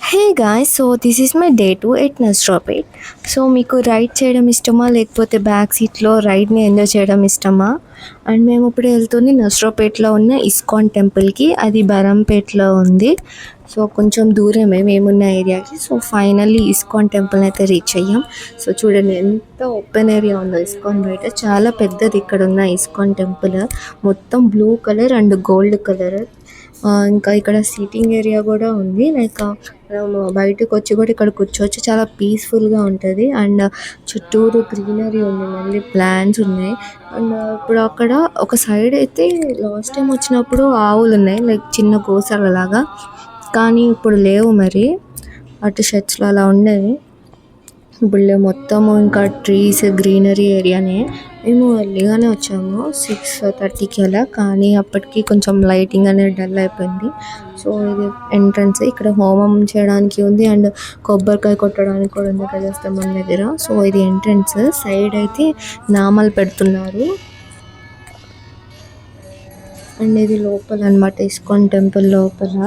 Hey guys, so this is my day 2 at Nastrapet. So మీకు ride చేయడం ఇష్టమా, లేకపోతే బ్యాక్ సీట్లో రైడ్ని ఎంజాయ్ చేయడం ఇష్టమా? అండ్ మేము ఇప్పుడు వెళ్తుంది నస్ట్రాపేట్లో ఉన్న ఇస్కాన్ టెంపుల్కి. అది బరంపేట్లో ఉంది. సో కొంచెం దూరమే మేమున్న ఏరియాకి. సో ఫైనల్లీ ఇస్కాన్ టెంపుల్ అయితే రీచ్ అయ్యాం. సో చూడండి ఎంత ఓపెన్ ఏరియా ఉందో ఇస్కాన్ బయట. చాలా పెద్దది ఇక్కడ ఉన్న ఇస్కాన్ టెంపుల్. మొత్తం blue colour and gold colour. ఇంకా ఇక్కడ సీటింగ్ ఏరియా కూడా ఉంది. లైక్ మనము బయటకు వచ్చి కూడా ఇక్కడ కూర్చోవచ్చు. చాలా పీస్ఫుల్గా ఉంటుంది. అండ్ చుట్టూరు గ్రీనరీ ఉంది, మళ్ళీ ప్లాంట్స్ ఉన్నాయి. అండ్ ఇప్పుడు అక్కడ ఒక సైడ్ అయితే లాస్ట్ టైం వచ్చినప్పుడు ఆవులు ఉన్నాయి, లైక్ చిన్న గోశాల లాగా. కానీ ఇప్పుడు లేవు, మరి అటు షెడ్స్లో అలా ఉండేవి. ఇప్పుడు మొత్తము ఇంకా ట్రీస్ గ్రీనరీ ఏరియానే. మేము ఎర్లీగానే వచ్చాము 6:30కి అలా, కానీ అప్పటికి కొంచెం లైటింగ్ అనేది డల్ అయిపోయింది. సో ఇది ఎంట్రన్స్. ఇక్కడ హోమం చేయడానికి ఉంది అండ్ కొబ్బరికాయ కొట్టడానికి కూడా ఉంది గజస్తంభం దగ్గర. సో ఇది ఎంట్రన్స్. సైడ్ అయితే నామాలు పెడుతున్నారు. అండ్ ఇది లోపల అనమాట, ఇస్కాన్ టెంపుల్ లోపల.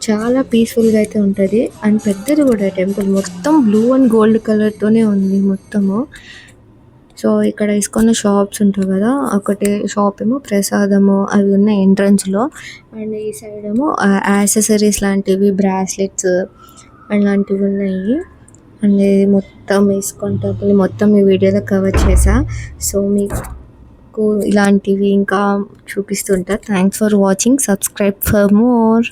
చాలా పీస్ఫుల్గా అయితే ఉంటుంది. అండ్ పెద్దది కూడా టెంపుల్. మొత్తం బ్లూ అండ్ గోల్డ్ కలర్తోనే ఉంది మొత్తము. సో ఇక్కడ ఇస్కాన్ షాప్స్ ఉంటాయి కదా, ఒకటి షాప్ ఏమో ప్రసాదము అవి ఉన్నాయి ఎంట్రన్స్లో. అండ్ ఈ సైడ్ ఏమో యాక్సెసరీస్ లాంటివి, బ్రాస్లెట్స్ అలాంటివి ఉన్నాయి. అండ్ ఇది మొత్తం ఇస్కాన్ టెంపుల్ మొత్తం ఈ వీడియోలో కవర్ చేసా. సో మీకు ఇలాంటివి ఇంకా చూపిస్తుంటా. Thanks for watching. Subscribe for more.